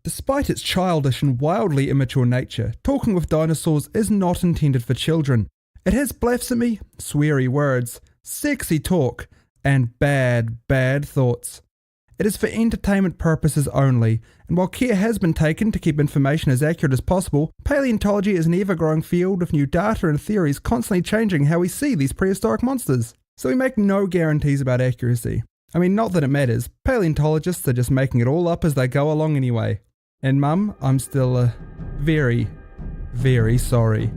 Despite its childish and wildly immature nature, Talking with Dinosaurs is not intended for children. It has blasphemy, sweary words, sexy talk, and bad thoughts. It is for entertainment purposes only, and while care has been taken to keep information as accurate as possible, paleontology is an ever-growing field of new data and theories constantly changing how we see these prehistoric monsters. So we make no guarantees about accuracy. I mean, not that it matters. Paleontologists are just making it all up as they go along anyway. And Mum, I'm still very, very sorry.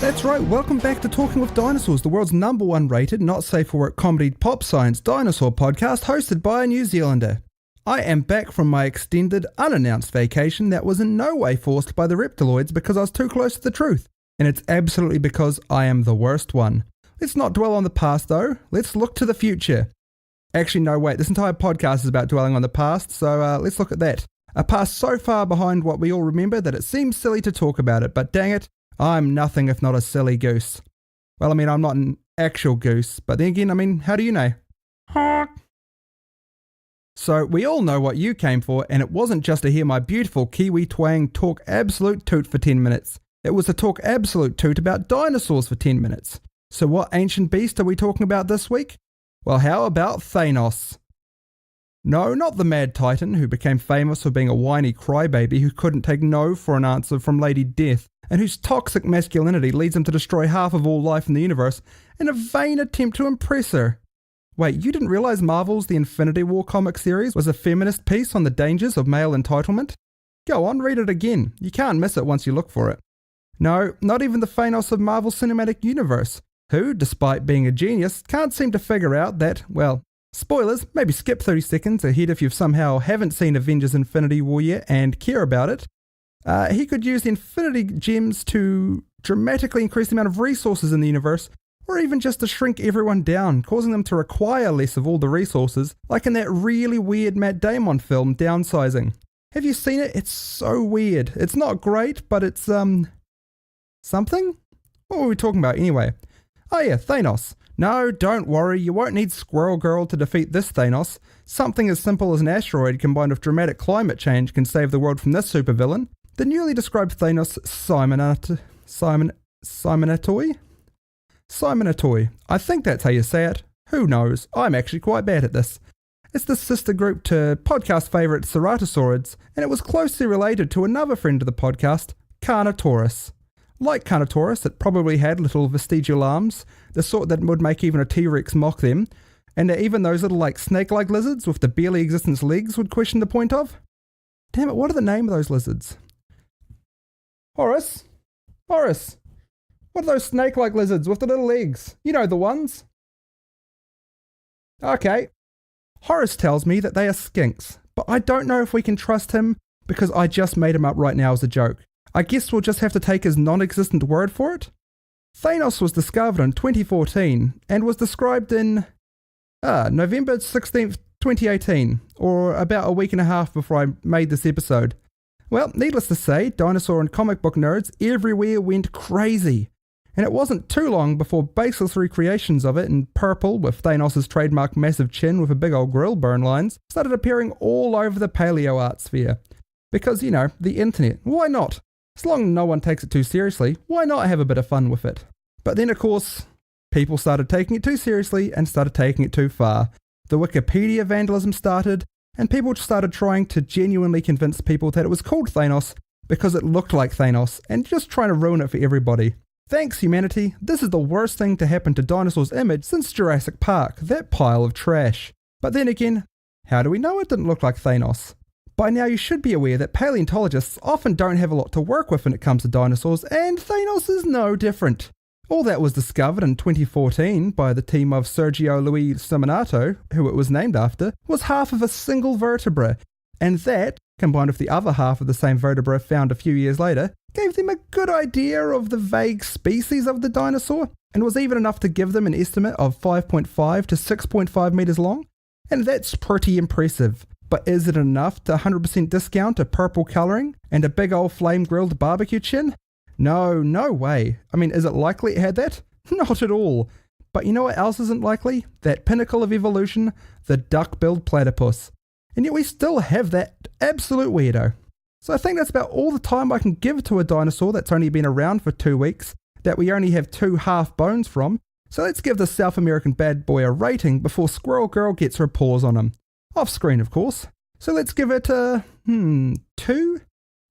That's right, welcome back to Talking with Dinosaurs, the world's #1 rated, not safe for work comedy pop science dinosaur podcast hosted by a New Zealander. I am back from my extended, unannounced vacation that was in no way forced by the reptiloids because I was too close to the truth. And it's absolutely because I am the worst one. Let's not dwell on the past though, let's look to the future. Actually, no, wait, this entire podcast is about dwelling on the past, so let's look at that. A past so far behind what we all remember that it seems silly to talk about it, but dang it, I'm nothing if not a silly goose. Well, I mean, I'm not an actual goose, but then again, I mean, how do you know? So, we all know what you came for, and it wasn't just to hear my beautiful Kiwi twang talk absolute toot for 10 minutes. It was to talk absolute toot about dinosaurs for 10 minutes. So what ancient beast are we talking about this week? Well, how about Thanos? No, not the Mad Titan who became famous for being a whiny crybaby who couldn't take no for an answer from Lady Death, and whose toxic masculinity leads him to destroy half of all life in the universe in a vain attempt to impress her. Wait, you didn't realise Marvel's The Infinity War comic series was a feminist piece on the dangers of male entitlement? Go on, read it again. You can't miss it once you look for it. No, not even the Thanos of Marvel's Cinematic Universe, who, despite being a genius, can't seem to figure out that, well, spoilers, maybe skip 30 seconds ahead if you somehow haven't seen Avengers Infinity War yet and care about it. He could use the Infinity Gems to dramatically increase the amount of resources in the universe, or even just to shrink everyone down, causing them to require less of all the resources, like in that really weird Matt Damon film, Downsizing. Have you seen it? It's so weird. It's not great, but it's, something? What were we talking about anyway? Oh yeah, Thanos. No, don't worry, you won't need Squirrel Girl to defeat this Thanos. Something as simple as an asteroid combined with dramatic climate change can save the world from this supervillain. The newly described Thanos Simonatoy. I think that's how you say it. Who knows? I'm actually quite bad at this. It's the sister group to podcast favourite Ceratosaurids, and it was closely related to another friend of the podcast, Carnotaurus. Like Carnotaurus, it probably had little vestigial arms, the sort that would make even a T-Rex mock them, and even those little like snake-like lizards with the barely existent legs would question the point of. Damn it, what are the name of those lizards? Horace, what are those snake-like lizards with the little legs? You know the ones. Okay. Horace tells me that they are skinks, but I don't know if we can trust him because I just made him up right now as a joke. I guess we'll just have to take his non-existent word for it. Thanos was discovered in 2014 and was described in November 16th, 2018, or about a week and a half before I made this episode. Well, needless to say, dinosaur and comic book nerds everywhere went crazy. And it wasn't too long before baseless recreations of it in purple with Thanos' trademark massive chin with a big old grill burn lines started appearing all over the paleo art sphere. Because, you know, the internet, why not? As long as no one takes it too seriously, why not have a bit of fun with it? But then, of course, people started taking it too seriously and started taking it too far. The Wikipedia vandalism started, and people started trying to genuinely convince people that it was called Thanos because it looked like Thanos, and just trying to ruin it for everybody. Thanks, humanity. This is the worst thing to happen to Dinosaur's image since Jurassic Park, that pile of trash. But then again, how do we know it didn't look like Thanos? By now you should be aware that paleontologists often don't have a lot to work with when it comes to dinosaurs, and Thanos is no different. All that was discovered in 2014 by the team of Sergio Luis Simonato, who it was named after, was half of a single vertebra, And that, combined with the other half of the same vertebra found a few years later, gave them a good idea of the vague species of the dinosaur, and was even enough to give them an estimate of 5.5 to 6.5 meters long. And that's pretty impressive. But is it enough to 100% discount a purple colouring and a big old flame-grilled barbecue chin? No, no way. I mean, is it likely it had that? Not at all. But you know what else isn't likely? That pinnacle of evolution, the duck-billed platypus. And yet we still have that absolute weirdo. So I think that's about all the time I can give to a dinosaur that's only been around for 2 weeks, that we only have 2 half bones from. So let's give the South American bad boy a rating before Squirrel Girl gets her paws on him. Off screen, of course. So let's give it a, 2?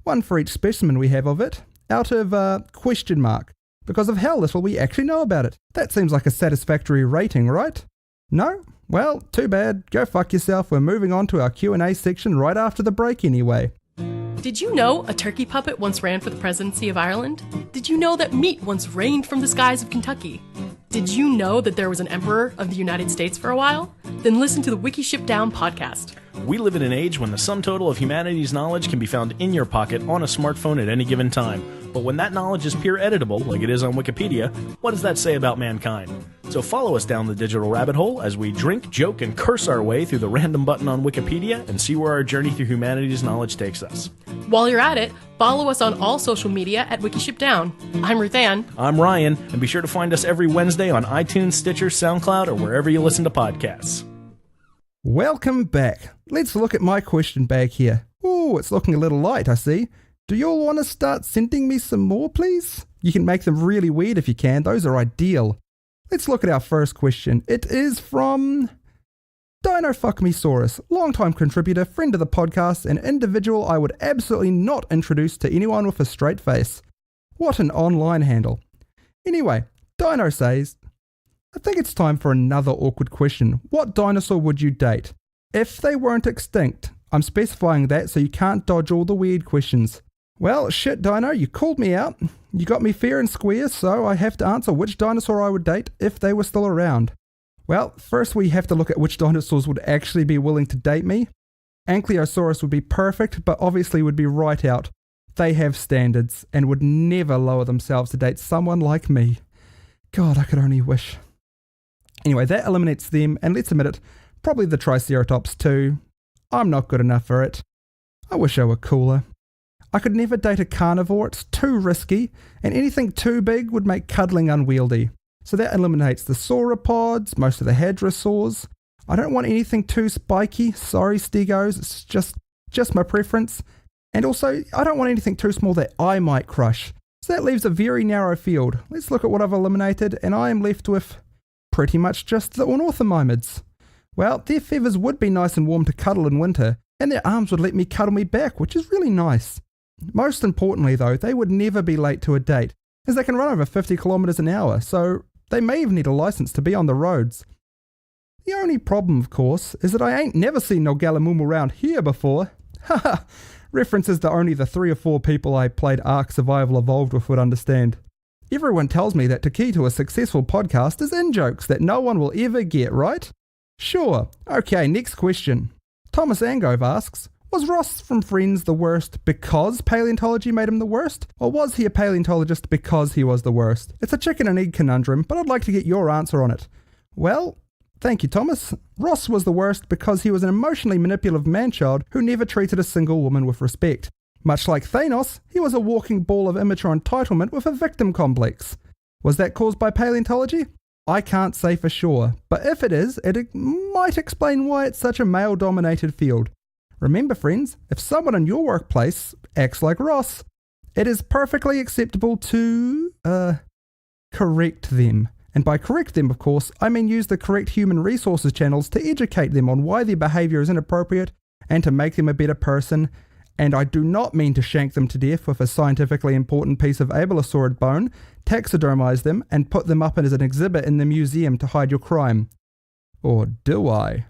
1 for each specimen we have of it, out of question mark, because of how little we actually know about it. That seems like a satisfactory rating, right? No? Well, too bad. Go fuck yourself. We're moving on to our Q&A section right after the break anyway. Did you know a turkey puppet once ran for the presidency of Ireland? Did you know that meat once rained from the skies of Kentucky? Did you know that there was an emperor of the United States for a while? Then listen to the Wiki Ship Down podcast. We live in an age when the sum total of humanity's knowledge can be found in your pocket on a smartphone at any given time. But when that knowledge is peer editable, like it is on Wikipedia, what does that say about mankind? So follow us down the digital rabbit hole as we drink, joke, and curse our way through the random button on Wikipedia and see where our journey through humanity's knowledge takes us. While you're at it, follow us on all social media at Wikishipdown. I'm Ruth Ann. I'm Ryan, and be sure to find us every Wednesday on iTunes, Stitcher, SoundCloud, or wherever you listen to podcasts. Welcome back. Let's look at my question bag here. Ooh, it's looking a little light, I see. Do you all want to start sending me some more, please? You can make them really weird if you can. Those are ideal. Let's look at our first question. It is from Dinofuckmesaurus, longtime contributor, friend of the podcast, an individual I would absolutely not introduce to anyone with a straight face. What an online handle. Anyway, Dino says, I think it's time for another awkward question. What dinosaur would you date? If they weren't extinct. I'm specifying that so you can't dodge all the weird questions. Well, shit, Dino, you called me out. You got me fair and square, so I have to answer which dinosaur I would date if they were still around. Well, first we have to look at which dinosaurs would actually be willing to date me. Ankylosaurus would be perfect, but obviously would be right out. They have standards and would never lower themselves to date someone like me. God, I could only wish. Anyway, that eliminates them, and let's admit it, probably the Triceratops too. I'm not good enough for it. I wish I were cooler. I could never date a carnivore, it's too risky, and anything too big would make cuddling unwieldy. So that eliminates the sauropods, most of the hadrosaurs. I don't want anything too spiky, sorry Stegos, it's just my preference. And also, I don't want anything too small that I might crush. So that leaves a very narrow field. Let's look at what I've eliminated, and I am left with pretty much just the ornithomimids. Well, their feathers would be nice and warm to cuddle in winter, and their arms would let me cuddle me back, which is really nice. Most importantly though, they would never be late to a date, as they can run over 50 kilometers an hour, so they may even need a license to be on the roads. The only problem, of course, is that I ain't never seen no Galamumu round here before. Haha, references to only the 3 or 4 people I played Ark Survival Evolved with would understand. Everyone tells me that the key to a successful podcast is in-jokes that no one will ever get, right? Sure. Okay, next question. Thomas Angove asks, was Ross from Friends the worst because paleontology made him the worst? Or was he a paleontologist because he was the worst? It's a chicken and egg conundrum, but I'd like to get your answer on it. Well, thank you, Thomas. Ross was the worst because he was an emotionally manipulative man-child who never treated a single woman with respect. Much like Thanos, he was a walking ball of immature entitlement with a victim complex. Was that caused by paleontology? I can't say for sure, but if it is, it might explain why it's such a male-dominated field. Remember, friends, if someone in your workplace acts like Ross, it is perfectly acceptable to, correct them. And by correct them, of course, I mean use the correct human resources channels to educate them on why their behaviour is inappropriate and to make them a better person. And I do not mean to shank them to death with a scientifically important piece of abelosaurid bone, taxidermize them, and put them up as an exhibit in the museum to hide your crime. Or do I?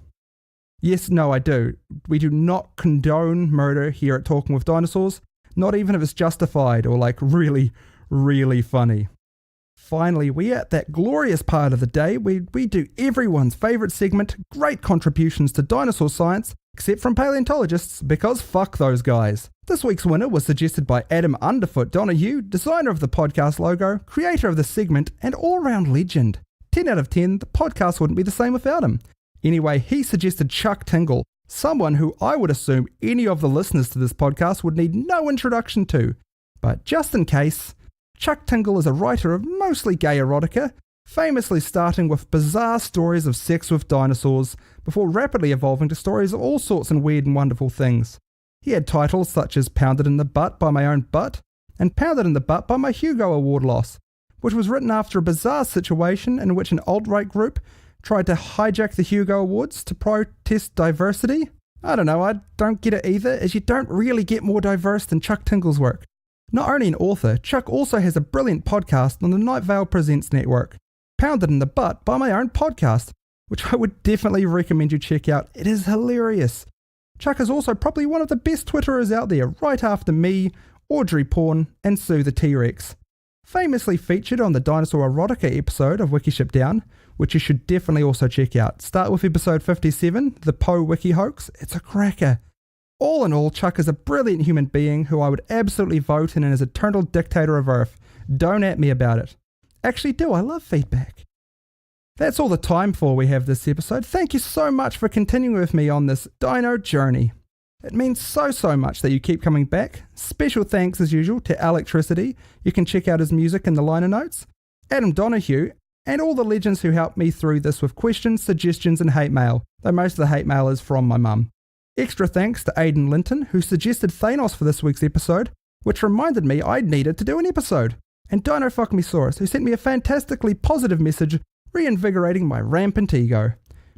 Yes, no, I do. We do not condone murder here at Talking with Dinosaurs, not even if it's justified or like really, really funny. Finally, we're at that glorious part of the day where we do everyone's favourite segment, great contributions to dinosaur science, except from paleontologists, because fuck those guys. This week's winner was suggested by Adam Underfoot Donahue, designer of the podcast logo, creator of the segment, and all-round legend. 10 out of 10, the podcast wouldn't be the same without him. Anyway, he suggested Chuck Tingle, someone who I would assume any of the listeners to this podcast would need no introduction to. But just in case, Chuck Tingle is a writer of mostly gay erotica, famously starting with bizarre stories of sex with dinosaurs, before rapidly evolving to stories of all sorts and weird and wonderful things. He had titles such as Pounded in the Butt by My Own Butt, and Pounded in the Butt by My Hugo Award Loss, which was written after a bizarre situation in which an alt-right group tried to hijack the Hugo Awards to protest diversity. I don't know, I don't get it either, as you don't really get more diverse than Chuck Tingle's work. Not only an author, Chuck also has a brilliant podcast on the Night Vale Presents network, Pounded in the Butt by My Own Podcast, which I would definitely recommend you check out. It is hilarious. Chuck is also probably one of the best Twitterers out there, right after me, Audrey Porn, and Sue the T-Rex. Famously featured on the Dinosaur erotica episode of Wikiship Down, which you should definitely also check out. Start with episode 57, the Poe Wiki Hoax. It's a cracker. All in all, Chuck is a brilliant human being who I would absolutely vote in as eternal dictator of Earth. Don't at me about it. Actually do, I love feedback. That's all the time for we have this episode. Thank you so much for continuing with me on this dino journey. It means so much that you keep coming back. Special thanks as usual to Electricity. You can check out his music in the liner notes. Adam Donahue, and all the legends who helped me through this with questions, suggestions and hate mail, though most of the hate mail is from my mum. Extra thanks to Aidan Linton, who suggested Thanos for this week's episode, which reminded me I needed to do an episode. And Dinofuckmesaurus, who sent me a fantastically positive message reinvigorating my rampant ego.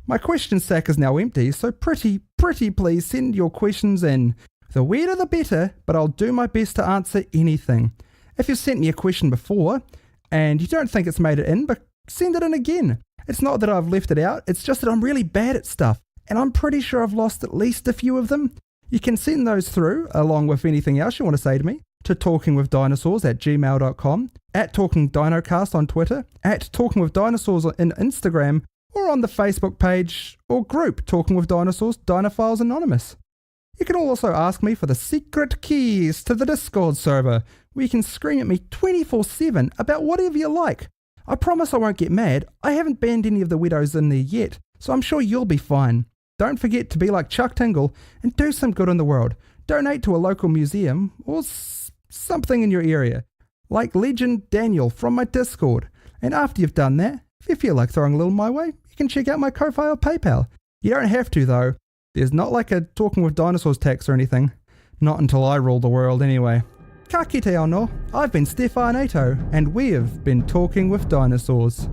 My question sack is now empty, so pretty please send your questions in. The weirder the better, but I'll do my best to answer anything. If you've sent me a question before, and you don't think it's made it in, but send it in again. It's not that I've left it out, it's just that I'm really bad at stuff, and I'm pretty sure I've lost at least a few of them. You can send those through, along with anything else you want to say to me, to talkingwithdinosaurs@gmail.com, at TalkingDinocast on Twitter, at Talking with Dinosaurs on Instagram, or on the Facebook page or group Talking with Dinosaurs, Dinophiles Anonymous. You can also ask me for the secret keys to the Discord server, where you can scream at me 24/7 about whatever you like. I promise I won't get mad. I haven't banned any of the widows in there yet, so I'm sure you'll be fine. Don't forget to be like Chuck Tingle and do some good in the world. Donate to a local museum or something in your area, like Legend Daniel from my Discord. And after you've done that, if you feel like throwing a little my way, you can check out my Ko-Fi or PayPal. You don't have to though. There's not like a Talking with Dinosaurs tax or anything. Not until I rule the world anyway. Ka kite anō. I've been Stefan Ato, and we have been Talking with Dinosaurs.